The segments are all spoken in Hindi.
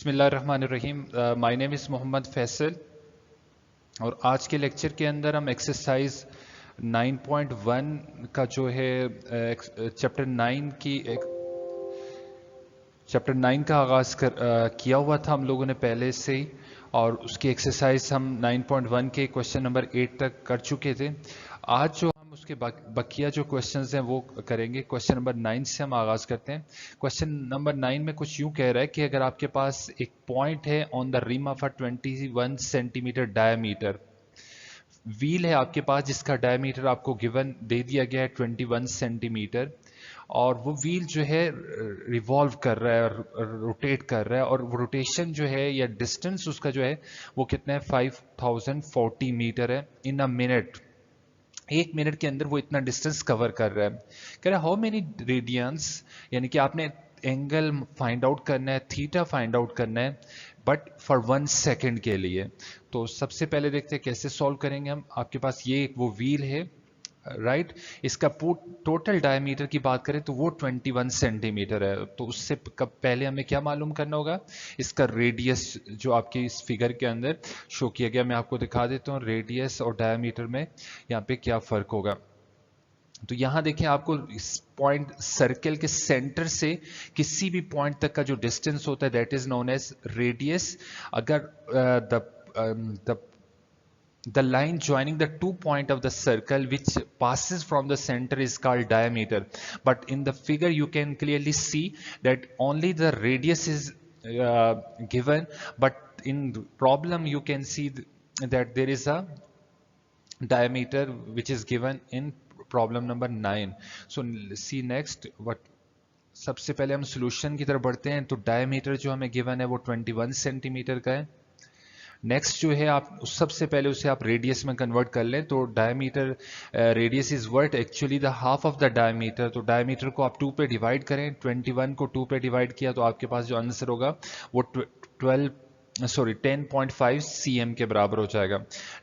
बिस्मिल्लाहिर्रहमानिर्रहीम। My name is Mohammad Faisal और आज के लेक्चर के अंदर हम एक्सरसाइज 9.1 का जो है चैप्टर 9 की चैप्टर 9 का आगाज़ किया हुआ था हम लोगों ने पहले से ही, और उसकी एक्सरसाइज हम 9.1 के क्वेश्चन नंबर 8 तक कर चुके थे। आज जो हम उसके बकिया जो क्वेश्चंस हैं वो करेंगे। क्वेश्चन नंबर 9 से हम आगाज़ करते हैं। क्वेश्चन नंबर 9 में कुछ यूं कह रहा है कि अगर आपके पास एक पॉइंट है on the rim of a 21 centimetre diameter, wheel है आपके पास जिसका डायमीटर आपको गिवन दे दिया गया है 21 सेंटीमीटर, और वो व्हील जो है रिवॉल्व कर रहा है, रोटेट कर रहा है, और वो रोटेशन जो है या डिस्टेंस उसका जो है वो कितना है 5040 मीटर है इन अ मिनट। एक मिनट के अंदर वो इतना डिस्टेंस कवर कर रहा है। कह रहा है हाउ मेनी रेडियंस, यानी कि आपने एंगल फाइंड आउट करना है, थीटा फाइंड आउट करना है, बट फॉर 1 सेकेंड के लिए। तो सबसे पहले देखते हैं कैसे सॉल्व करेंगे हम। आपके पास ये एक वो व्हील है, राइट इसका टोटल डायमीटर की बात करें तो वो 21 सेंटीमीटर है। तो उससे कब पहले हमें क्या मालूम करना होगा, इसका रेडियस जो आपके इस फिगर के अंदर शो किया गया, मैं आपको दिखा देता हूँ रेडियस और डायमीटर में यहाँ पे क्या फर्क होगा। तो यहां देखिए आपको इस पॉइंट सर्कल के सेंटर से किसी भी पॉइंट तक का जो डिस्टेंस होता है that is known as radius. अगर the the line joining the two point of the circle which passes from the center is called diameter, but in the figure you can clearly see that only the radius is given, but in problem you can see that there is a diameter which is given in problem number 9. So see next what। सबसे पहले हम सॉल्यूशन की तरफ बढ़ते हैं। तो डायमीटर जो हमें गिवन है वो 21 सेंटीमीटर का है। नेक्स्ट जो है आप सबसे पहले उसे आप रेडियस में कन्वर्ट कर लें। तो diameter radius is what actually the half of the diameter. तो डायमीटर को आप 2 पे डिवाइड करें, 21 को 2 पे डिवाइड किया तो आपके पास जो आंसर होगा वो 10.5 cm के बराबर हो जाएगा।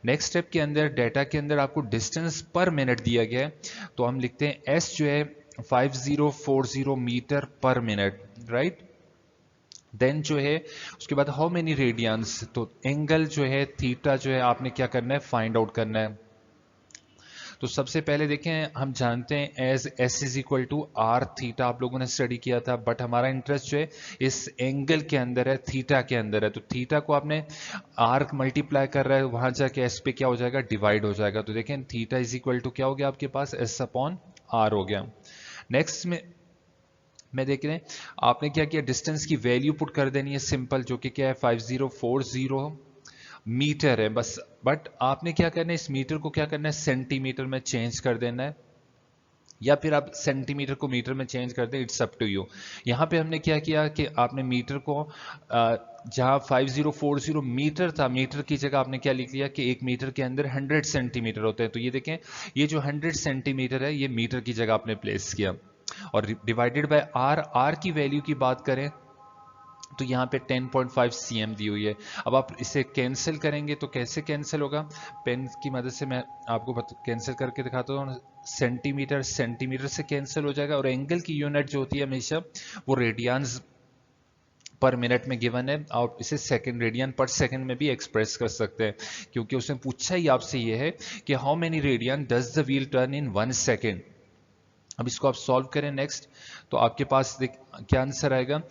नेक्स्ट स्टेप के अंदर डेटा के अंदर आपको डिस्टेंस पर मिनट दिया गया है, तो हम लिखते हैं s जो है 5040 मीटर पर मिनट, राइट। देन जो है उसके बाद हाउ मेनी रेडियंस, तो एंगल जो है थीटा जो है आपने क्या करना है फाइंड आउट करना है। तो सबसे पहले देखें, हम जानते हैं as S is equal to R theta, आप लोगों ने स्टडी किया था, बट हमारा इंटरेस्ट जो है इस एंगल के अंदर है, थीटा के अंदर है। तो थीटा को आपने आर मल्टीप्लाई कर रहा है, वहां जाके एस पे क्या हो जाएगा डिवाइड हो जाएगा। तो देखें थीटा इज इक्वल टू क्या हो गया आपके पास एस अपॉन आर हो गया। नेक्स्ट में देख रहे हैं आपने क्या किया, डिस्टेंस की वैल्यू पुट कर देनी है सिंपल, जो कि क्या है 5040 मीटर है बस। बट आपने क्या करना है, इस मीटर को क्या करना है सेंटीमीटर में चेंज कर देना है, या फिर आप सेंटीमीटर को मीटर में चेंज कर दें, इट्स अप टू यू। यहां पे हमने क्या किया कि आपने मीटर को जहां 5040 मीटर था, मीटर की जगह आपने क्या लिख लिया कि एक मीटर के अंदर 100 सेंटीमीटर होते हैं। तो ये देखें ये जो 100 सेंटीमीटर है ये मीटर की जगह आपने प्लेस किया, और डिवाइडेड बाय आर, आर की वैल्यू की बात करें तो यहाँ पे 10.5 cm दी हुई है। अब आप इसे कैंसिल करेंगे तो कैसे कैंसिल होगा, पेन की मदद से मैं आपको कैंसिल करके दिखाता हूँ। सेंटीमीटर सेंटीमीटर से कैंसिल हो जाएगा, और एंगल की यूनिट जो होती है हमेशा वो रेडियंस पर मिनट में गिवन है। आप इसे सेकंड, रेडियन पर सेकंड में भी एक्सप्रेस कर सकते हैं, क्योंकि उसने पूछा ही आपसे ये है कि how many radian does the wheel turn in 1 second. अब इसको आप सॉल्व करें नेक्स्ट, तो आपके पास क्या आंसर आएगा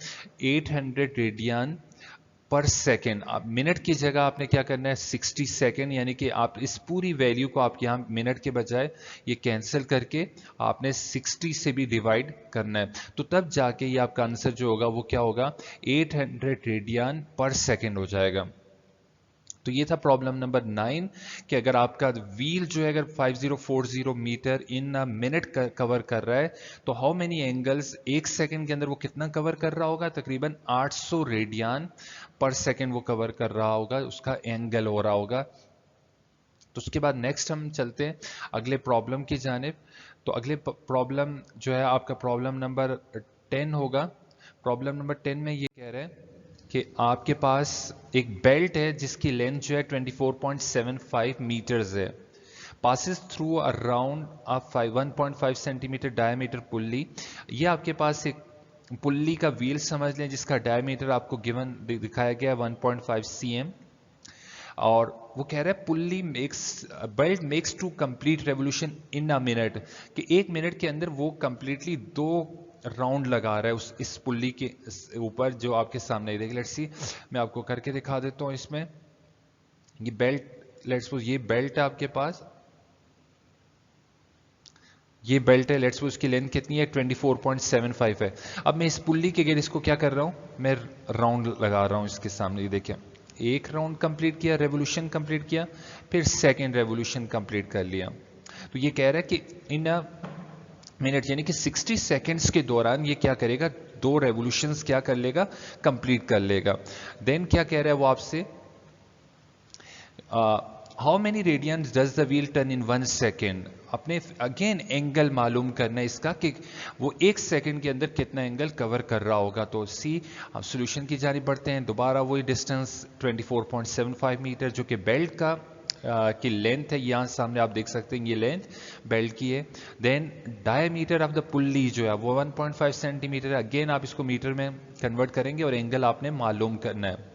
800 रेडियन पर सेकेंड। आप मिनट की जगह आपने क्या करना है 60 सेकेंड, यानी कि आप इस पूरी वैल्यू को आप यहाँ मिनट के बजाय ये कैंसिल करके आपने 60 से भी डिवाइड करना है, तो तब जाके ये आपका आंसर जो होगा वो क्या होगा 800 रेडियन पर सेकेंड हो जाएगा। तो ये था प्रॉब्लम नंबर 9 कि अगर आपका व्हील जो है अगर 5040 metre in a minute cover कर रहा है, तो हाउ मेनी एंगल्स, एक सेकंड के अंदर वो कितना कवर कर रहा होगा, तकरीबन 800 रेडियन पर सेकंड वो कवर कर रहा होगा, उसका एंगल हो रहा होगा। तो उसके बाद नेक्स्ट हम चलते हैं अगले प्रॉब्लम की जानिब। तो अगले प्रॉब्लम जो है आपका प्रॉब्लम नंबर 10 होगा। प्रॉब्लम नंबर 10 में ये कह रहे हैं कि आपके पास एक बेल्ट है जिसकी लेंथ जो है 24.75 मीटर्स है, passes through around a 1.5 centimetre diameter pulley. ये आपके पास एक पुल्ली का व्हील समझ लें जिसका डायमीटर आपको गिवन दिखाया गया है 1.5 cm, और वो कह रहा है pulley makes belt makes two complete revolution in a minute, कि 1 मिनट के अंदर वो कंप्लीटली 2 राउंड लगा रहा है उस इस पुल्ली के ऊपर जो आपके सामने देखिए। लेट्स सी, मैं आपको करके दिखा देता हूँ। इसमें ये बेल्ट, लेट्स सपोज ये बेल्ट है आपके पास, ये बेल्ट है, लेट्स सपोज उसकी लेंथ कितनी है 24.75 है। अब मैं इस पुल्ली के अगेंस्ट इसको क्या कर रहा हूँ, मैं राउंड लगा रहा हूँ इसके सामने। ये देखिए, एक राउंड कंप्लीट किया, रेवोल्यूशन कंप्लीट किया, फिर सेकेंड रेवोल्यूशन कंप्लीट कर लिया। तो ये कह रहा है कि इन अ मिनट यानी कि 60 सेकेंड्स के दौरान ये क्या करेगा, 2 रेवोल्यूशंस क्या कर लेगा, कंप्लीट कर लेगा। देन क्या कह रहा है वो आपसे, how many radians does the wheel turn in 1 second. अपने अगेन एंगल मालूम करना है इसका कि वो 1 सेकेंड के अंदर कितना एंगल कवर कर रहा होगा। तो सी, हम सोल्यूशन की जानिब बढ़ते हैं। दोबारा वही डिस्टेंस 24.75 मीटर जो कि बेल्ट का की लेंथ है, यहाँ सामने आप देख सकते हैं ये लेंथ बेल्ट की है। Then diameter of the pulley जो है वो 1.5 सेंटीमीटर है। अगेन आप इसको मीटर में कन्वर्ट करेंगे और एंगल आपने मालूम करना है।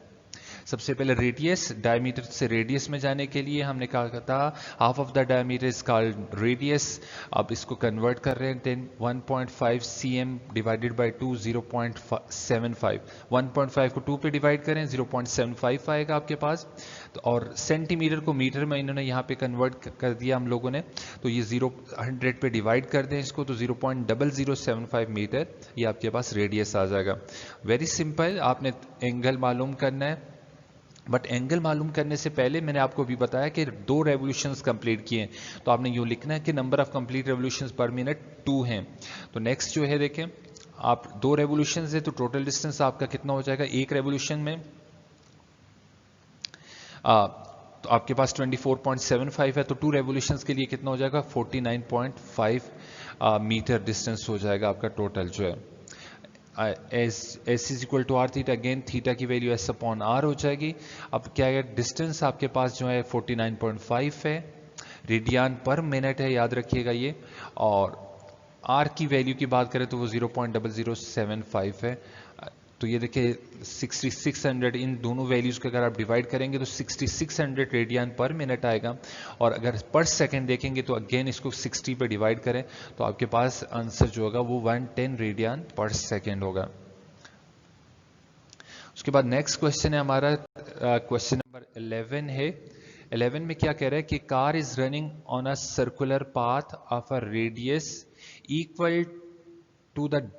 सबसे पहले रेडियस, डायमीटर से रेडियस में जाने के लिए हमने कहा था half of the diameter is called radius. अब इसको कन्वर्ट कर रहे हैं, देन 1.5 cm डिवाइडेड बाय 2 0.75, 1.5 को 2 पे डिवाइड करें 0.75 आएगा आपके पास। तो और सेंटीमीटर को मीटर में इन्होंने यहाँ पे कन्वर्ट कर दिया हम लोगों ने, तो ये 100 पे डिवाइड कर दें इसको, तो 0.0075 मीटर ये आपके पास रेडियस आ जाएगा। वेरी सिंपल, आपने एंगल मालूम करना है। बट एंगल मालूम करने से पहले मैंने आपको भी बताया कि 2 रेवोल्यूशंस कंप्लीट किए हैं, तो आपने यूँ लिखना है कि नंबर ऑफ कंप्लीट रेवोल्यूशंस पर मिनट 2 हैं। तो नेक्स्ट जो है देखें, आप 2 रेवोल्यूशंस है तो टोटल डिस्टेंस आपका कितना हो जाएगा, एक रेवोल्यूशन में तो आपके पास 24.75 है, तो 2 रेवोल्यूशंस के लिए कितना हो जाएगा 49.5 मीटर डिस्टेंस हो जाएगा आपका टोटल जो है। S is equal to R theta, again theta की वैल्यू एस अपॉन आर हो जाएगी। अब क्या है, डिस्टेंस आपके पास जो है 49.5 है, रेडियन पर मिनट है, याद रखिएगा ये। और आर की वैल्यू की बात करें तो वो 0.0075 है। तो ये देखिए 6600, इन दोनों वैल्यूज को अगर आप डिवाइड करेंगे तो 6600 रेडियन पर मिनट आएगा। और अगर पर सेकंड देखेंगे तो अगेन इसको 60 पे डिवाइड करें तो आपके पास आंसर जो होगा वो 110 रेडियन पर सेकंड होगा। उसके बाद नेक्स्ट क्वेश्चन है हमारा, क्वेश्चन नंबर 11 है। 11 में क्या कह रहा है कि car is running on a circular path of a radius equal to the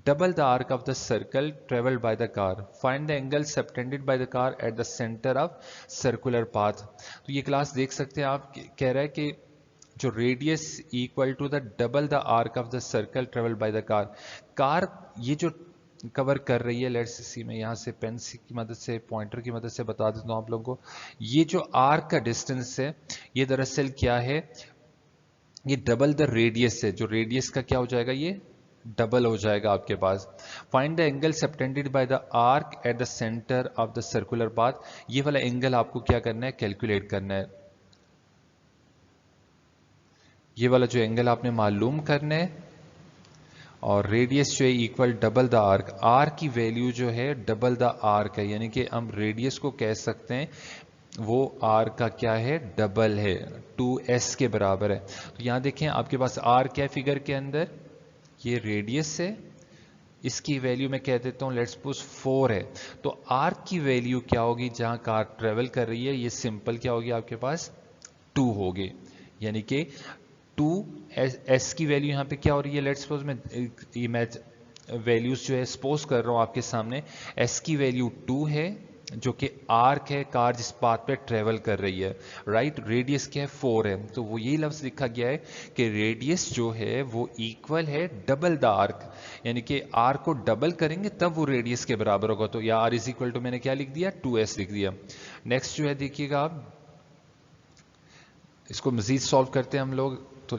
double the arc of the circle traveled by the car. Find the angle subtended by the car at the center of circular path. तो ये क्लास देख सकते हैं आप, कह रहा है कि जो radius equal to the double the arc of the circle travelled by the car, car ये जो कवर कर रही है, लेट्स सी, मैं यहाँ से पेन की मदद से, पॉइंटर की मदद से बता देता हूँ आप लोगों को। ये जो आर्क का डिस्टेंस है ये दरअसल क्या है, ये डबल द रेडियस है। जो रेडियस का क्या हो जाएगा, ये डबल हो जाएगा आपके पास। Find the angle subtended by the arc at the centre of the circular path. ये वाला एंगल आपको क्या करना है, कैलकुलेट करना है। ये वाला जो एंगल आपने मालूम करना है, और रेडियस जो है equal double the arc. Arc की वैल्यू जो है डबल द आर्क है, यानी कि हम रेडियस को कह सकते हैं वो आर का क्या है, डबल है, 2s के बराबर है। तो यहां देखें आपके पास आर क्या है फिगर के अंदर, ये रेडियस है, इसकी वैल्यू मैं कह देता हूं लेट्स सपोज 4 है। तो आर्क की वैल्यू क्या होगी जहां कार ट्रेवल कर रही है, ये सिंपल क्या होगी आपके पास 2 होगी, यानी कि 2 एस की वैल्यू यहां पे क्या हो रही है, लेट्स सपोज मैं ये मैच वैल्यूज जो है सपोज कर रहा हूं आपके सामने। एस की वैल्यू 2 है जो कि आर्क है, कार जिस पाथ पे ट्रेवल कर रही है, राइट। रेडियस क्या है 4 है, तो वो यही लफ्ज लिखा गया है कि रेडियस जो है वो इक्वल है डबल द आर्क, यानी कि आर्क को डबल करेंगे तब वो रेडियस के बराबर होगा। तो या आर इज इक्वल टू मैंने क्या लिख दिया, 2s लिख दिया। नेक्स्ट जो है देखिएगा आप, इसको मजीद सॉल्व करते हैं हम लोग। तो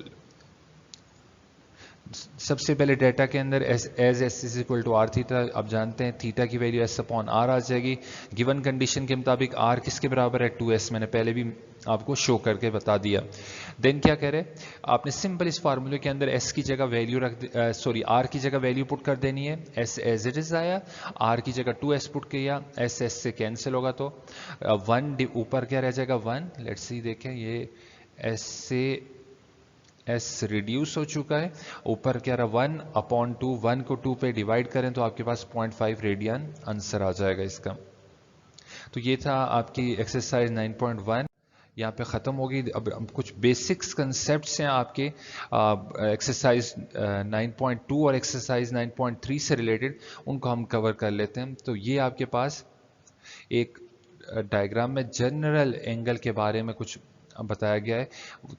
सबसे पहले डेटा के अंदर as S is equal to R theta, आप जानते हैं थीटा की वैल्यू एस अपॉन आर आ जाएगी। गिवन कंडीशन के मुताबिक आर किसके बराबर है, 2s, मैंने पहले भी आपको शो करके बता दिया। देन क्या कह रहे हैं, आपने सिंपल इस फार्मूले के अंदर एस की जगह वैल्यू सॉरी आर की जगह वैल्यू पुट कर देनी है। एस एज इट इज आया, आर की जगह 2s पुट किया, एस एस से कैंसिल होगा तो 1 ऊपर क्या रह जाएगा 1। लेट्स सी, देखें ये एस से एस रिड्यूस हो चुका है, ऊपर क्या रहा 1 अपॉन 2, 1 को 2 पे डिवाइड करें तो आपके पास 0.5 रेडियन आंसर आ जाएगा इसका। तो ये था आपकी एक्सरसाइज 9.1, यहाँ पे ख़त्म होगी। अब कुछ बेसिक्स कंसेप्ट्स हैं आपके एक्सरसाइज 9.2 और एक्सरसाइज 9.3 से रिलेटेड, उनको हम कवर कर लेते हैं। तो ये आपके पास एक डायग्राम में जनरल एंगल के बारे में कुछ बताया गया है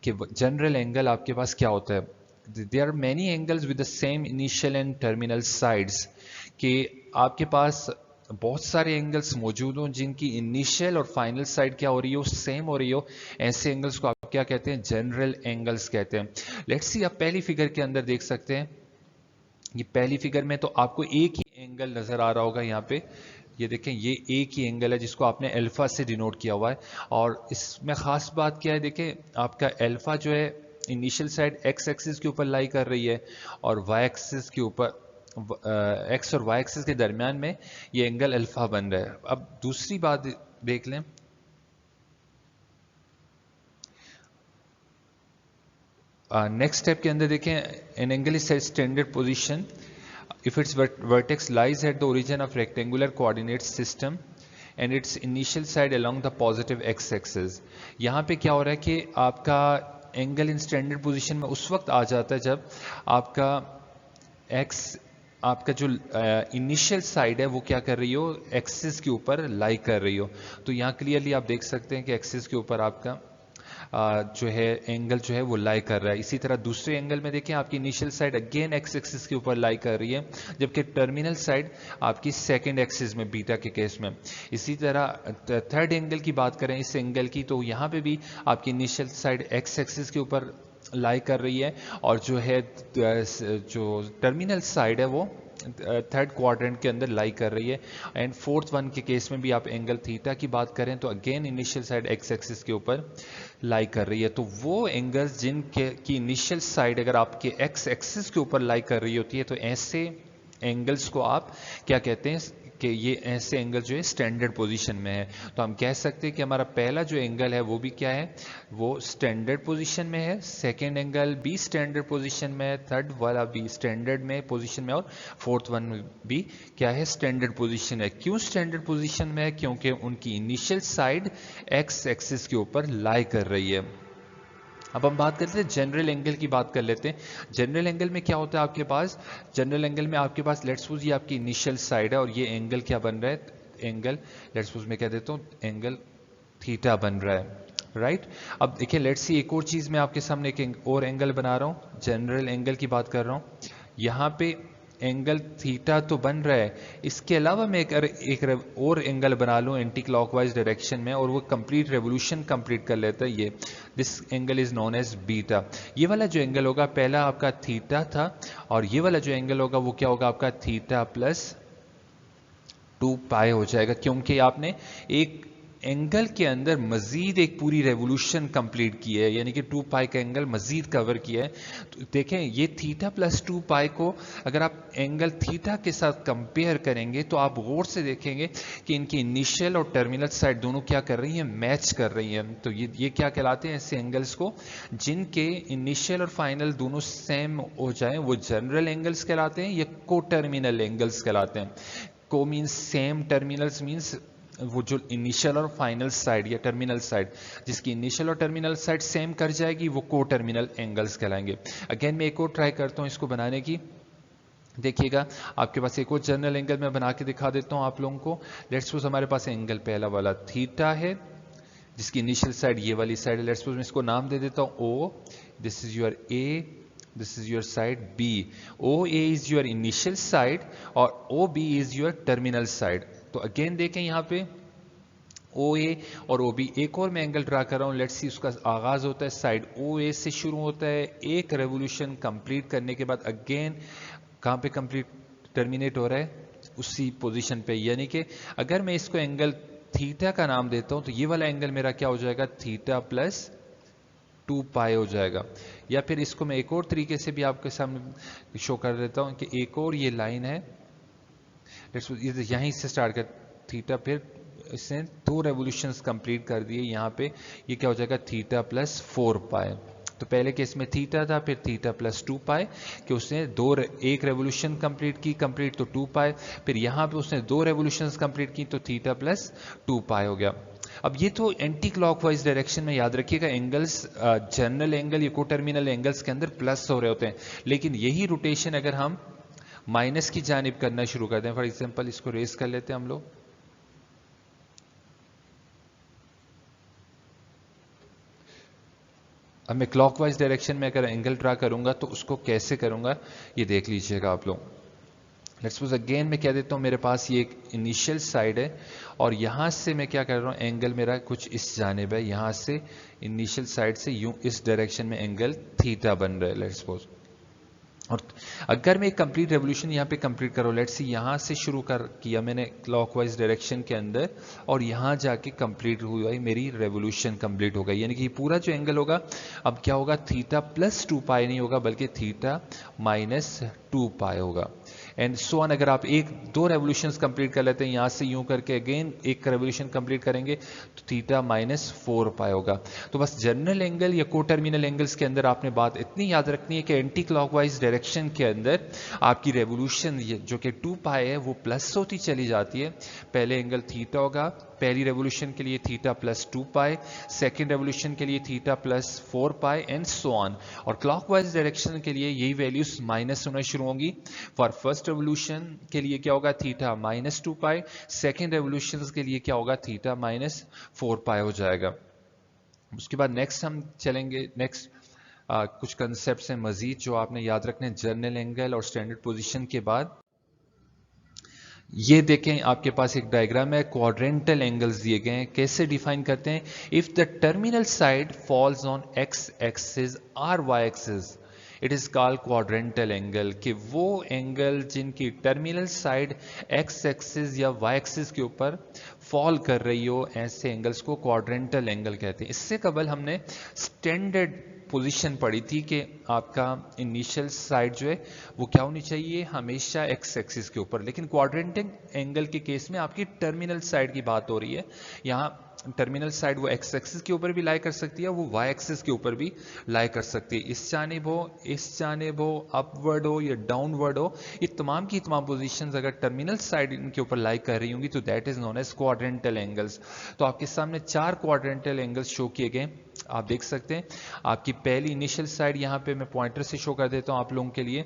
कि जनरल एंगल आपके पास क्या होता है। There are many angles with the same initial and terminal sides, कि आपके पास बहुत सारे एंगल्स मौजूद हों जिनकी इनिशियल और फाइनल साइड क्या हो रही हो, सेम हो रही हो। ऐसे एंगल्स को आप क्या कहते हैं, जनरल एंगल्स कहते हैं। लेट्स सी, आप पहली फिगर के अंदर देख सकते हैं, ये पहली फिगर में तो आपको एक ही एंगल नजर आ रहा होगा यहाँ पे। ये देखें, ये एक ही एंगल है जिसको आपने अल्फा से डिनोट किया हुआ है। और इसमें खास बात क्या है, देखें आपका अल्फा जो है इनिशियल साइड एक्स एक्सिस के ऊपर लाई कर रही है और वाई एक्सिस के ऊपर, एक्स और वाई एक्सिस के दरमियान में ये एंगल अल्फा बन रहा है। अब दूसरी बात देख लें, नेक्स्ट स्टेप के अंदर देखें, an angle is set standard position if its vertex lies at the origin of rectangular coordinate system and its initial side along the positive x axis। यहाँ पे क्या हो रहा है कि आपका एंगल इन स्टैंडर्ड पोजीशन में उस वक्त आ जाता है जब आपका x, आपका जो इनिशियल साइड है वो क्या कर रही हो, एक्सिस के ऊपर लाई कर रही हो। तो यहाँ क्लियरली आप देख सकते हैं कि एक्सिस के ऊपर आपका जो है एंगल जो है वो लाई कर रहा है। इसी तरह दूसरे एंगल में देखें, आपकी initial side again x axis के ऊपर लाई कर रही है, जबकि टर्मिनल साइड आपकी सेकंड एक्सिस में, बीटा के केस में। इसी तरह थर्ड एंगल की बात करें इस एंगल की, तो यहाँ पे भी आपकी इनिशियल साइड एक्स एक्सिस के ऊपर लाई कर रही है और जो है जो टर्मिनल साइड है वो थर्ड क्वाड्रेंट के अंदर लाई कर रही है। एंड फोर्थ वन के केस में भी आप एंगल थीटा की बात करें तो again initial side X axis के ऊपर लाई कर रही है। तो वो एंगल्स जिनके की इनिशियल साइड अगर आपके एक्स एक्सिस के ऊपर लाई कर रही होती है, तो ऐसे एंगल्स को आप क्या कहते हैं कि ये ऐसे एंगल जो है स्टैंडर्ड पोजीशन में है। तो हम कह सकते हैं कि हमारा पहला जो एंगल है वो भी क्या है, वो स्टैंडर्ड पोजीशन में है, सेकंड एंगल भी स्टैंडर्ड पोजीशन में है, थर्ड वाला भी स्टैंडर्ड में पोजीशन में, और फोर्थ वन भी क्या है, स्टैंडर्ड पोजीशन है। क्यों स्टैंडर्ड पोजीशन में है, क्योंकि उनकी इनिशियल साइड एक्स एक्सिस के ऊपर लाई कर रही है। अब हम बात करते हैं जनरल एंगल की, बात कर लेते हैं। जनरल एंगल में क्या होता है आपके पास, जनरल एंगल में आपके पास लेट्स सपोज ये आपकी इनिशियल साइड है और ये एंगल क्या बन रहा है, एंगल लेट्स सपोज मैं कह देता हूँ एंगल थीटा बन रहा है, राइट। अब देखिए लेट्स सी, एक और चीज़ मैं आपके सामने एक और एंगल बना रहा हूँ, जनरल एंगल की बात कर रहा हूँ। यहाँ पे एंगल थीटा तो बन रहा है, इसके अलावा मैं एक और एंगल बना लूँ एंटी क्लॉकवाइज डायरेक्शन में और वो कंप्लीट रेवोल्यूशन कंप्लीट कर लेता है। ये this angle is known as beta. ये वाला जो एंगल होगा पहला आपका थीटा था और ये वाला जो एंगल होगा वो क्या होगा आपका थीटा प्लस 2 पाई हो जाएगा, क्योंकि आपने एक एंगल के अंदर मजीद एक पूरी रेवोल्यूशन कंप्लीट की है, यानी कि 2 पाई का एंगल मजीद कवर किया है। तो देखें ये थीटा प्लस 2 पाई को अगर आप एंगल थीटा के साथ कंपेयर करेंगे तो आप गौर से देखेंगे कि इनकी इनिशियल और टर्मिनल साइड दोनों क्या कर रही हैं, मैच कर रही हैं। तो ये क्या कहलाते हैं, ऐसे एंगल्स को जिनके इनिशियल और फाइनल दोनों सेम हो जाएं वो जनरल एंगल्स कहलाते हैं, या को टर्मिनल एंगल्स कहलाते हैं। को मीन्स सेम, टर्मिनल्स मीन्स वो जो इनिशियल और फाइनल साइड या टर्मिनल साइड जिसकी इनिशियल और टर्मिनल साइड सेम कर जाएगी वो को टर्मिनल एंगल्स कहलाएंगे। अगेन मैं एक और ट्राई करता हूँ इसको बनाने की, देखिएगा आपके पास एक और जनरल एंगल मैं बना के दिखा देता हूँ आप लोगों को। लेट्स सपोज हमारे पास एंगल पहला वाला थीटा है जिसकी इनिशियल साइड ये वाली साइड है। लेट्स सपोज मैं इसको नाम दे देता हूँ O, this is your A, this is your side B. O A is your initial side और O B is your terminal side. तो अगेन देखें यहाँ पे ओ ए और ओ बी। एक और मैं एंगल ड्रा कर रहा हूँ, लेट्स सी। उसका आगाज होता है साइड ओ ए से शुरू होता है, एक रेवोल्यूशन कंप्लीट करने के बाद अगेन कहाँ पे कंप्लीट टर्मिनेट हो रहा है, उसी पोजीशन पे। यानी कि अगर मैं इसको एंगल थीटा का नाम देता हूं तो ये वाला एंगल मेरा क्या हो जाएगा, थीटा प्लस 2 पाई हो जाएगा। या फिर इसको मैं एक और तरीके से भी आपके सामने शो कर देता हूं कि एक और ये लाइन है, यहीं से स्टार्ट कर थीटा, फिर इसने 2 रेवोल्यूशंस कंप्लीट कर दिए यहाँ पे, ये क्या हो जाएगा, थीटा प्लस 4 पाई। तो पहले केस में थीटा था, फिर थीटा प्लस 2 पाई, कि उसने एक रेवोल्यूशन कंप्लीट की, कंप्लीट तो 2 पाई, फिर यहाँ पे उसने 2 रेवोल्यूशंस कंप्लीट की तो थीटा प्लस 2 पाई हो गया। अब ये तो एंटी क्लॉकवाइज डायरेक्शन में, याद रखिएगा एंगल्स जनरल एंगल या कोटर्मिनल एंगल्स के अंदर प्लस हो रहे होते हैं, लेकिन यही रोटेशन अगर हम माइनस की जानिब करना शुरू कर दें, फॉर एग्जांपल इसको रेस कर लेते हैं हम लोग, अब मैं क्लॉकवाइज डायरेक्शन में अगर एंगल ड्रा करूंगा तो उसको कैसे करूंगा ये देख लीजिएगा आप लोग। लेट्स सपोज अगेन मैं क्या देता हूं, मेरे पास ये एक इनिशियल साइड है और यहां से मैं क्या कर रहा हूं, एंगल मेरा कुछ इस जानिब है, यहां से इनिशियल साइड से यूं इस डायरेक्शन में एंगल थीटा बन रहा है लेट्स सपोज। और अगर मैं एक कंप्लीट रेवोल्यूशन यहाँ पे कंप्लीट करो, लेट्स सी यहाँ से शुरू किया मैंने क्लॉकवाइज डायरेक्शन के अंदर और यहाँ जाके कंप्लीट हुआ ही मेरी रेवोल्यूशन कंप्लीट हो गई, यानी कि पूरा जो एंगल होगा अब क्या होगा, थीटा प्लस 2 पाई नहीं होगा बल्कि थीटा माइनस 2 पाई होगा। एंड सो ऑन, अगर आप एक दो रेवोल्यूशंस कंप्लीट कर लेते हैं यहाँ से यूं करके, अगेन एक रेवोल्यूशन कंप्लीट करेंगे तो थीटा माइनस 4 पाई होगा। तो बस जनरल एंगल या कोटर्मिनल एंगल्स के अंदर आपने बात इतनी याद रखनी है कि एंटी क्लॉकवाइज डायरेक्शन के अंदर आपकी रेवोल्यूशन जो कि 2 पाई है वो प्लस होती चली जाती है। पहले एंगल थीटा होगा, पहली रेवोल्यूशन के लिए थीटा प्लस 2 पाई, सेकेंड रेवोल्यूशन के लिए theta plus 4 pi and so on. और क्लॉकवाइज डायरेक्शन के लिए यही वैल्यूज माइनस होना शुरू होंगी। फॉर फर्स्ट रेवोल्यूशन के लिए क्या होगा, थीटा माइनस 2 पाई, सेकेंड रेवोल्यूशन के लिए क्या होगा, थीटा माइनस 4 पाई हो जाएगा। उसके बाद नेक्स्ट हम चलेंगे, नेक्स्ट कुछ कंसेप्ट हैं मजीद जो आपने याद रखने जनरल एंगल और स्टैंडर्ड पोजीशन के बाद। ये देखें आपके पास एक डायग्राम है, क्वाड्रेंटल एंगल्स दिए गए हैं, कैसे डिफाइन करते हैं, if the terminal side falls on X axis और Y axis it is called quadrantal angle. कि वो एंगल जिनकी टर्मिनल साइड एक्स एक्सिस या वाई एक्सिस के ऊपर फॉल कर रही हो, ऐसे एंगल्स को क्वाड्रेंटल एंगल कहते हैं। इससे कबल हमने स्टैंडर्ड पोजीशन पड़ी थी कि आपका इनिशियल साइड जो है वो क्या होनी चाहिए, हमेशा एक्स एक्सिस के ऊपर, लेकिन क्वाड्रेंटल एंगल के केस में आपकी टर्मिनल साइड की बात हो रही है। यहाँ टर्मिनल साइड वो एक्स एक्सिस के ऊपर भी लाई कर सकती है, वो वाई एक्सिस के ऊपर भी लाई कर सकती है। इस जानिब हो, इस जानिब हो, अपवर्ड हो या डाउनवर्ड हो, ये तमाम की तमाम पोजीशंस अगर टर्मिनल साइड इनके ऊपर लाई कर रही होंगी तो that is known as quadrantal angles. तो आपके सामने 4 क्वाड्रेंटल एंगल्स शो किए गए, आप देख सकते हैं। आपकी पहली इनिशियल साइड यहाँ पे मैं पॉइंटर से शो कर देता हूँ आप लोगों के लिए।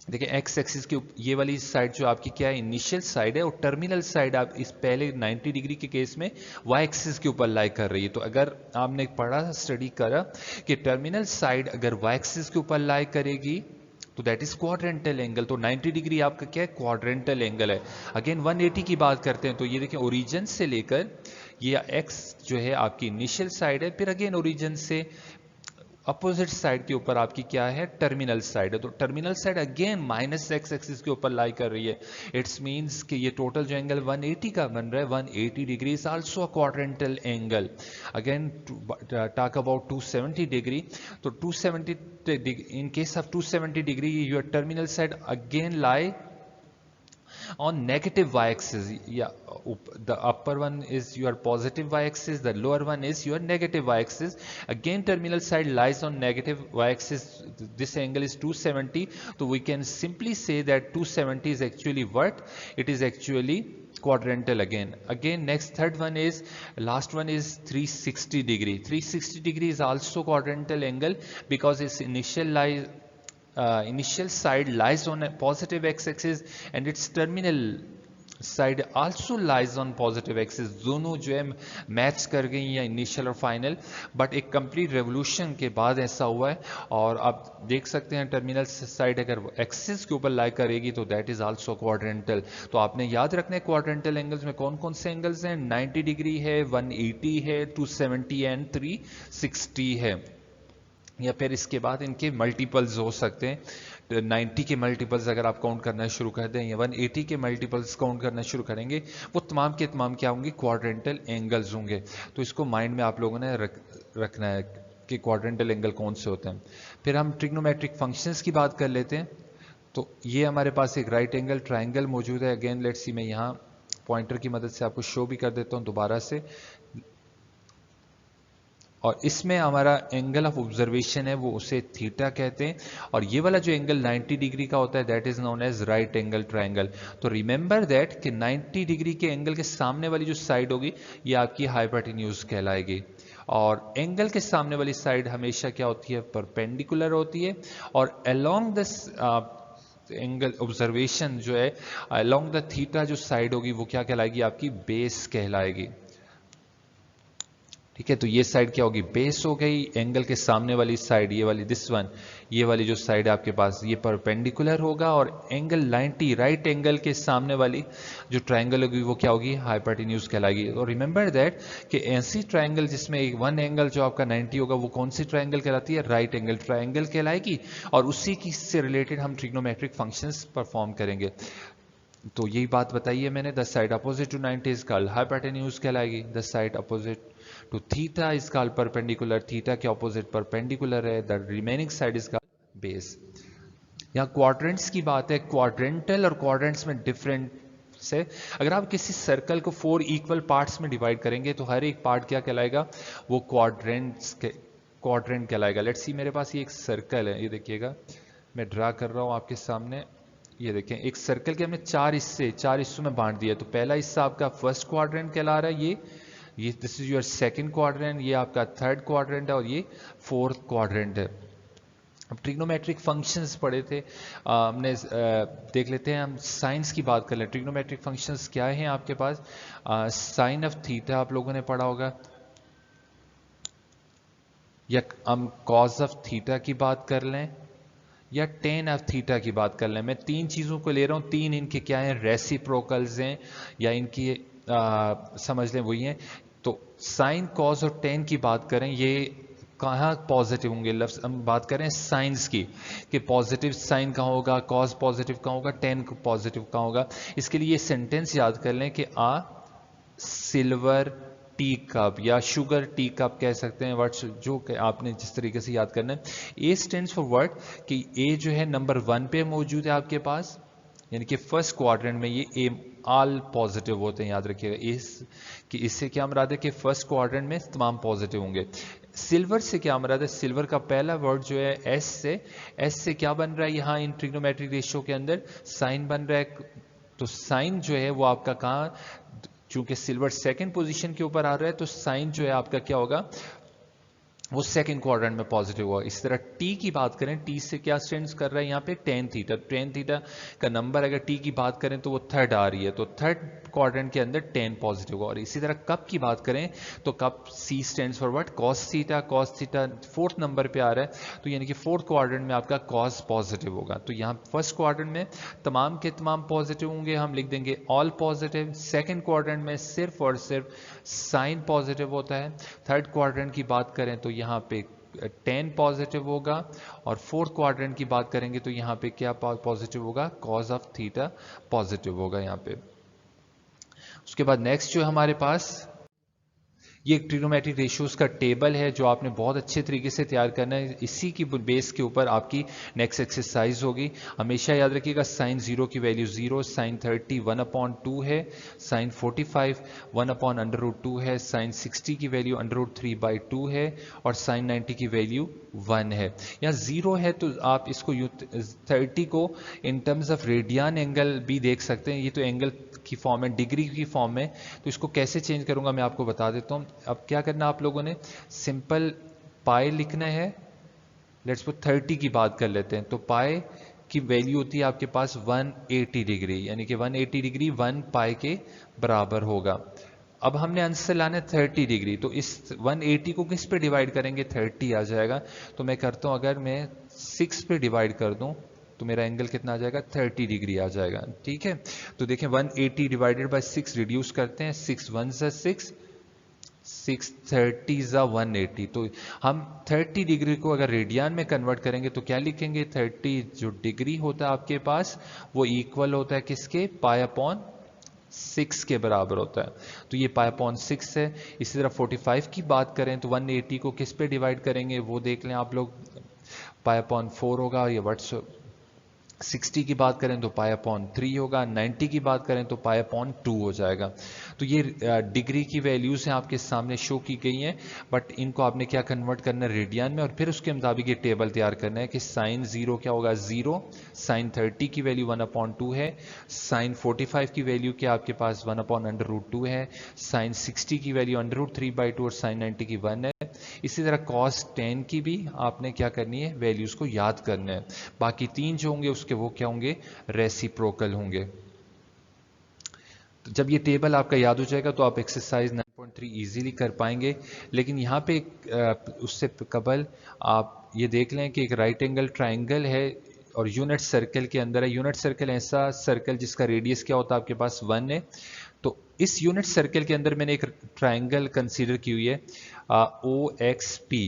देखिए एक्स एक्सिस की ये वाली साइड जो आपकी क्या है, इनिशियल साइड है, और टर्मिनल साइड आप इस पहले 90 डिग्री के केस में वाई एक्सिस के ऊपर लाई कर रही है। तो अगर आपने पढ़ा, स्टडी करा कि टर्मिनल साइड अगर वाई एक्सिस के ऊपर लाई करेगी तो दैट इज क्वाड्रेंटल एंगल। तो 90 डिग्री आपका क्या है, क्वाड्रेंटल एंगल है। अगेन 180 की बात करते हैं तो ये देखिए ओरिजिन से लेकर ये एक्स जो है आपकी इनिशियल साइड है, फिर अगेन ओरिजिन से अपोजिट साइड के ऊपर आपकी क्या है, टर्मिनल साइड है। तो terminal side again minus x axis के ऊपर लाई कर रही है। इट्स मींस कि ये टोटल जो एंगल 180 का बन रहा है, 180 degree is also a quadrantal angle. Again talk about 270 degree, तो 270 in case of 270 degree your terminal side again lie on negative y-axis. Yeah, the upper one is your positive y-axis, the lower one is your negative y-axis. Again terminal side lies on negative y-axis. This angle is 270, so we can simply say that 270 is actually what, it is actually quadrantal. Again next third one is, last one is 360 degree. 360 degree is also quadrantal angle because its initial side lies on a positive x-axis and its terminal side also lies on positive axis, दोनों जो है मैच कर गई या इनिशियल और फाइनल, बट एक कंप्लीट रेवोल्यूशन के बाद ऐसा हुआ है। और आप देख सकते हैं टर्मिनल साइड अगर एक्सिस के ऊपर लाई करेगी तो दैट इज आल्सो क्वाड्रेंटल। तो आपने याद रखना है क्वाड्रेंटल एंगल्स में कौन कौन से एंगल्स हैं, 90 डिग्री है, 180 है, 270 एंड 360 है। या फिर इसके बाद इनके मल्टीपल्स हो सकते हैं, 90 के मल्टीपल्स अगर आप काउंट करना शुरू कर दें या 180 के मल्टीपल्स काउंट करना शुरू करेंगे, वो तमाम के तमाम क्या होंगे, क्वाड्रेंटल एंगल्स होंगे। तो इसको माइंड में आप लोगों ने रखना है कि क्वाड्रेंटल एंगल कौन से होते हैं। फिर हम ट्रिग्नोमेट्रिक फंक्शंस की बात कर लेते हैं। तो ये हमारे पास एक राइट एंगल ट्राइंगल मौजूद है। अगेन लेट्स सी, मैं यहाँ पॉइंटर की मदद से आपको शो भी कर देता हूँ दोबारा से। और इसमें हमारा एंगल ऑफ ऑब्जर्वेशन है वो उसे थीटा कहते हैं, और ये वाला जो एंगल 90 डिग्री का होता है that is known as right angle triangle. तो रिमेंबर दैट कि 90 डिग्री के एंगल के सामने वाली जो साइड होगी ये आपकी हाइपोटेन्यूज कहलाएगी, और एंगल के सामने वाली साइड हमेशा क्या होती है, परपेंडिकुलर होती है। और अलोंग दिस एंगल ऑब्जर्वेशन जो है अलोंग द थीटा जो साइड होगी वो क्या कहलाएगी, आपकी बेस कहलाएगी। ठीक है, तो ये साइड क्या होगी, बेस हो गई। एंगल के सामने वाली साइड, ये वाली दिस वन, ये वाली जो साइड है आपके पास ये परपेंडिकुलर होगा, और एंगल 90 राइट एंगल के सामने वाली जो ट्रायंगल होगी वो क्या होगी, हाइपोटेन्यूज कहलाएगी। और रिमेंबर दैट कि ऐसी ट्रायंगल जिसमें एक वन एंगल जो आपका 90 होगा वो कौन सी ट्रायंगल कहलाती है, राइट एंगल ट्रायंगल कहलाएगी। और उसी की से रिलेटेड हम ट्रिग्नोमेट्रिक फंक्शंस परफॉर्म करेंगे। तो यही बात बताइए मैंने, the side opposite to 90 is called hypotenuse कहलाएगी, the side opposite to theta is called perpendicular, theta के ऑपोजिट परपेंडिकुलर है, the remaining side is called base. यहाँ क्वाड्रेंट्स की बात है, क्वाड्रेंटल और क्वाड्रेंट्स में डिफरेंट से, अगर आप किसी सर्कल को 4 इक्वल पार्ट्स में डिवाइड करेंगे तो हर एक पार्ट क्या कहलाएगा, वो क्वाड्रेंट कहलाएगा। लेट्स सी, मेरे पास ये एक सर्कल है, ये देखिएगा मैं ड्रा कर रहा हूं आपके सामने। ये देखें, एक सर्कल के हमने 4 हिस्सों में बांट दिया। तो पहला हिस्सा आपका फर्स्ट क्वाड्रेंट कहला रहा है, ये this is your second quadrant, ये आपका थर्ड क्वाड्रेंट है, और ये फोर्थ क्वाड्रेंट है। अब ट्रिग्नोमेट्रिक फंक्शंस पढ़े थे हमने, देख लेते हैं हम साइंस की बात कर लें। ट्रिग्नोमेट्रिक फंक्शंस क्या हैं आपके पास, साइन ऑफ थीटा आप लोगों ने पढ़ा होगा, या हम कॉज ऑफ थीटा की बात कर लें, या टेन ऑफ थीटा की बात कर लें। मैं 3 चीजों को ले रहा हूं, 3 इनके क्या हैं, रेसिप्रोकल्स हैं, या इनकी समझ लें वही हैं। तो साइन कॉज और टेन की बात करें, ये कहाँ पॉजिटिव होंगे, लफ्ज हम बात करें साइंस की, कि पॉजिटिव साइन कहाँ होगा, कॉज पॉजिटिव कहाँ होगा, टेन पॉजिटिव कहाँ होगा। इसके लिए ये सेंटेंस याद कर लें कि आ सिल्वर टी कप, या शुगर टी कप कह सकते हैं, वर्ड्स जो आपने जिस तरीके से याद करना है। ए स्टैंड्स फॉर वर्ड, कि ए जो है नंबर 1 पे मौजूद है आपके पास, यानी कि फर्स्ट क्वाड्रेंट में ये ए ऑल पॉजिटिव होते हैं, याद रखिएगा। कि इससे क्या मुराद है कि फर्स्ट क्वाड्रेंट में तमाम पॉजिटिव होंगे। सिल्वर से क्या मुराद है, सिल्वर का पहला वर्ड जो है एस से क्या बन रहा है यहाँ इन ट्रिग्नोमेट्रिक रेशियो के अंदर, साइन बन रहा है। तो साइन जो है वो आपका कहाँ, चूंकि सिल्वर सेकंड पोजीशन के ऊपर आ रहा है तो साइन जो है आपका क्या होगा, वो सेकंड क्वाड्रेंट में पॉजिटिव हुआ। इस तरह टी की बात करें, टी से क्या स्टैंड्स कर रहा है यहाँ पे, टेन थीटा। टेन थीटा का नंबर अगर टी की बात करें तो वो थर्ड आ रही है, तो थर्ड क्वाड्रेंट के अंदर 10 पॉजिटिव होगा। और इसी तरह कप की बात करें तो cup C stands for what, cos theta. Cos theta fourth number पे आ रहा है, तो यानी कि फोर्थ क्वाड्रेंट में आपका कॉस पॉजिटिव होगा। तो यहाँ फर्स्ट क्वाड्रेंट में तमाम के तमाम पॉजिटिव होंगे, हम लिख देंगे ऑल पॉजिटिव। सेकेंड क्वाड्रेंट में सिर्फ और सिर्फ साइन पॉजिटिव होता है। थर्ड क्वाड्रेंट की बात करें तो यहाँ पे 10 पॉजिटिव होगा, और फोर्थ क्वाड्रेंट की बात करेंगे तो यहाँ पे क्या पॉजिटिव होगा, कॉज ऑफ थीटा पॉजिटिव होगा यहाँ पे। उसके बाद नेक्स्ट जो हमारे पास ये एक ट्रिग्नोमेट्रिक रेशियोज का टेबल है जो आपने बहुत अच्छे तरीके से तैयार करना है। इसी की बेस के ऊपर आपकी नेक्स्ट एक्सरसाइज होगी। हमेशा याद रखिएगा साइन 0 की वैल्यू 0, साइन 30 1/2 है, साइन 45 1/√2 है, साइन 60 की वैल्यू √3/2 है, और साइन 90 की वैल्यू 1 है। यहाँ 0 है तो आप इसको 30 को in terms of radian angle भी देख सकते हैं। ये तो एंगल की फॉर्म है, डिग्री की फॉर्म है, तो इसको कैसे चेंज करूंगा मैं आपको बता देता हूं। अब क्या करना आप लोगों ने, सिंपल पाई लिखना है। लेट्स पुट 30 की बात कर लेते हैं, तो पाई की वैल्यू होती है आपके पास 180 डिग्री, यानी कि 180 डिग्री 1 पाई के बराबर होगा। अब हमने आंसर लाना है 30 डिग्री, तो इस 180 को किस पे डिवाइड करेंगे, 30 आ जाएगा। तो मैं करता हूं, अगर मैं 6 पे डिवाइड कर दूं तो मेरा एंगल कितना आ जाएगा, 30 डिग्री आ जाएगा। ठीक है, तो देखें 180 डिवाइडेड बाय 6 रिड्यूस करते हैं, 6 1 सा 6, 630 ज़ा 180। तो हम 30 डिग्री को अगर रेडियन में कन्वर्ट करेंगे तो क्या लिखेंगे, 30 जो डिग्री होता है आपके पास वो इक्वल होता है किसके, पाई अपॉन 6 के बराबर होता है। तो ये पाई अपॉन 6 है। इसी तरह 45 की बात करें तो 180 को किस पे डिवाइड करेंगे वो देख लें आप लोग, पाई अपॉन 4 होगा। ये व्हाट्स 60 की बात करें तो पाई अपॉन 3 होगा, 90 की बात करें तो पाई अपॉन 2 हो जाएगा। तो ये डिग्री की वैल्यूज हैं आपके सामने शो की गई हैं, बट इनको आपने क्या कन्वर्ट करना है, रेडियन में, और फिर उसके मुताबिक ये टेबल तैयार करना है कि साइन 0 क्या होगा, 0, साइन 30 की वैल्यू 1/2 है, साइन 45 की वैल्यू क्या आपके पास 1/√2 है, साइन 60 की वैल्यू √3/2 और साइन 90 की 1 है। इसी तरह cos 10 की भी आपने क्या करनी है, वैल्यूज को याद करना है। बाकी 3 जो होंगे उसके वो क्या होंगे, रेसिप्रोकल होंगे। तो जब ये टेबल आपका याद हो जाएगा तो आप एक्सरसाइज 9.3 इजीली कर पाएंगे। लेकिन यहाँ पे उससे कबल आप ये देख लें कि एक राइट एंगल ट्राइंगल है और यूनिट सर्कल के अंदर है। यूनिट सर्कल ऐसा सर्कल जिसका रेडियस क्या होता है आपके पास 1 है। तो इस यूनिट सर्कल के अंदर मैंने एक ट्राइंगल कंसीडर की हुई है OXP।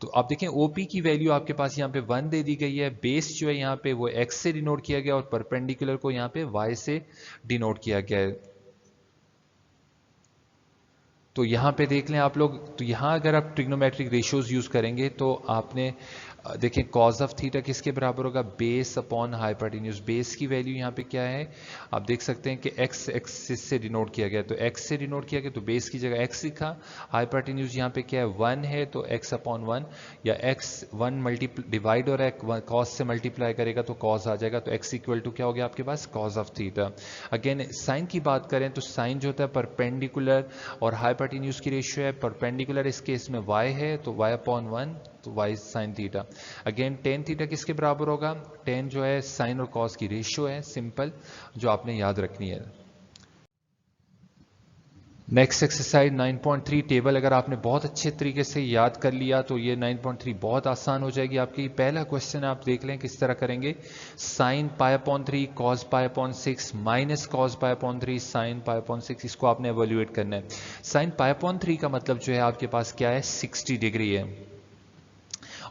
तो आप देखें OP की वैल्यू आपके पास यहाँ पे 1 दे दी गई है, बेस जो है यहाँ पे वो X से डिनोट किया गया और परपेंडिकुलर को यहाँ पे Y से डिनोट किया गया है। तो यहाँ पे देख लें आप लोग, तो यहाँ अगर आप ट्रिग्नोमेट्रिक रेशियोज यूज करेंगे तो आपने देखें कॉज ऑफ थीटा किसके बराबर होगा, बेस अपॉन हाइपोटेन्यूज। बेस की वैल्यू यहाँ पे क्या है, आप देख सकते हैं कि एक्स एक्सिस से डिनोट किया गया, तो एक्स से डिनोट किया गया तो बेस की जगह एक्स लिखा। हाइपोटेन्यूज यहाँ पे क्या है, 1 है, तो एक्स अपॉन 1, या एक्स 1 डिवाइड हो रहा है, कॉस से मल्टीप्लाई करेगा तो कॉस आ जाएगा, तो एक्स इक्वल टू क्या हो गया आपके पास, cos of theta. Again sine की बात करें तो साइन जो होता है परपेंडिकुलर और हाइपोटेन्यूज की रेशियो है, परपेंडिकुलर इस केस में y है तो y अपॉन 1, तो y sine theta. Again tan theta किसके बराबर होगा, टेन जो है साइन और कॉस की रेशियो है, सिंपल, जो आपने याद रखनी है। नेक्स्ट एक्सरसाइज 9.3 टेबल अगर आपने बहुत अच्छे तरीके से याद कर लिया तो ये 9.3 बहुत आसान हो जाएगी आपकी। पहला क्वेश्चन आप देख लें किस तरह करेंगे, sine pi upon 3 cos pi upon 6 minus cos pi upon 3 sine pi upon 6, इसको आपने एवेल्युएट करना है। साइन पाई अपॉन 3 का मतलब जो है आपके पास क्या है, 60 डिग्री है,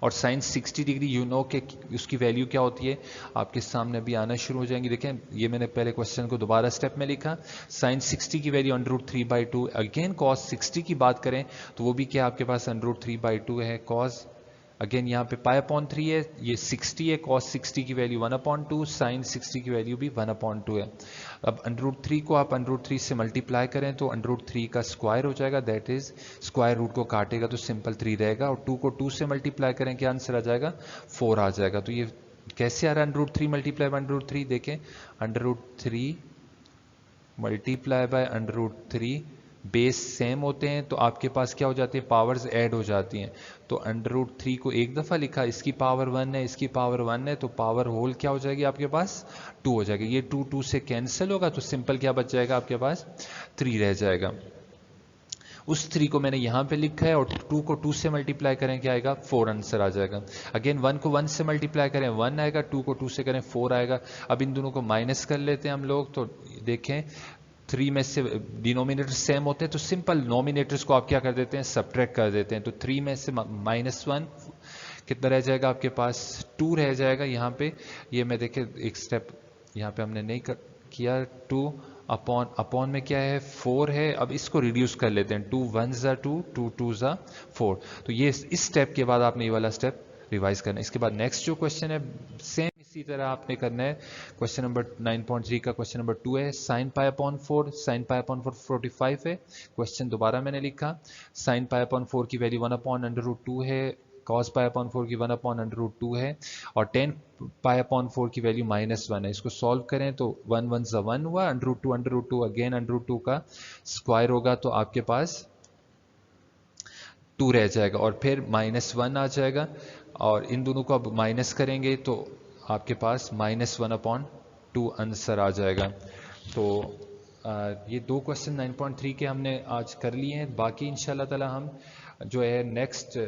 और साइन 60 डिग्री यू नो के उसकी वैल्यू क्या होती है, आपके सामने अभी आना शुरू हो जाएंगी। देखें ये मैंने पहले क्वेश्चन को दोबारा स्टेप में लिखा, साइन 60 की वैल्यू √3/2। अगेन कॉस 60 की बात करें तो वो भी क्या आपके पास √3/2 है, कॉस अगेन यहाँ पे पाई अपॉन 3 है, ये 60 है, कॉस 60 की वैल्यू 1/2, साइन 60 की वैल्यू भी 1/2 है। अब √3 को आप √3 से मल्टीप्लाई करें तो √3 का स्क्वायर हो जाएगा, दैट इज स्क्वायर रूट को काटेगा तो सिंपल 3 रहेगा, और 2 को 2 से मल्टीप्लाई करें क्या आंसर आ जाएगा, 4 आ जाएगा। तो ये कैसे आ रहा है, √3 मल्टीप्लाई बाय √3, देखें √3 मल्टीप्लाई बाय √3, बेस सेम होते हैं तो आपके पास क्या हो जाते हैं, पावर्स ऐड हो जाती हैं। तो √3 को एक दफ़ा लिखा, इसकी पावर 1 है, इसकी पावर 1 है, तो पावर होल क्या हो जाएगी आपके पास, 2 हो जाएगी। ये 2 2 से कैंसिल होगा तो सिंपल क्या बच जाएगा आपके पास, 3 रह जाएगा। उस 3 को मैंने यहाँ पे लिखा है, और 2 को 2 से मल्टीप्लाई करें क्या आएगा, 4 आंसर आ जाएगा। अगेन 1 को 1 से मल्टीप्लाई करें 1 आएगा, 2 को 2 से करें 4 आएगा। अब इन दोनों को माइनस कर लेते हैं हम लोग, तो देखें 3 में से डिनोमिनेटर सेम होते हैं तो सिंपल नोमिनेटर्स को आप क्या कर देते हैं, सब्ट्रैक्ट कर देते हैं। तो 3 में से -1 कितना रह जाएगा आपके पास, 2 रह जाएगा। यहाँ पे ये मैं देखे एक स्टेप यहाँ पे हमने नहीं किया, 2 अपॉन अपॉन में क्या है, 4 है। अब इसको रिड्यूस कर लेते हैं, 2 1 ज़ा 2, 2 2 ज़ा 4। तो ये इस स्टेप के बाद आपने ये वाला स्टेप रिवाइज करना है। इसके बाद नेक्स्ट जो क्वेश्चन है सेम इसी तरह आपने करना है। क्वेश्चन नंबर 9.3 का क्वेश्चन नंबर 2 है, sine pi upon 4, sine pi upon 4 45 है। क्वेश्चन दोबारा मैंने लिखा, साइन पाई अपॉन 4 की वैल्यू 1/√2 है, कॉस पाई अपॉन 4 की 1/√2 है, और टेन पाई अपॉन 4 की वैल्यू -1 है। इसको सॉल्व करें तो 1 1 ज़ा 1 हुआ, √2 अगेन √2 का स्क्वायर होगा तो आपके पास 2 रह जाएगा, और फिर -1 आ जाएगा, और इन दोनों को अब माइनस करेंगे तो आपके पास -1/2 आंसर आ जाएगा। तो ये 2 क्वेश्चन 9.3 के हमने आज कर लिए हैं। बाकी इंशाल्लाह ताला हम जो है नेक्स्ट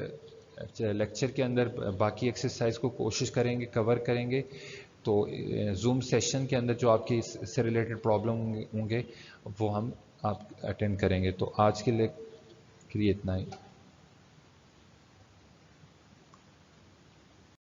लेक्चर के अंदर बाकी एक्सरसाइज को कोशिश करेंगे, कवर करेंगे। तो जूम सेशन के अंदर जो आपके इससे रिलेटेड प्रॉब्लम होंगे वो हम आप अटेंड करेंगे। तो आज के लिए इतना ही।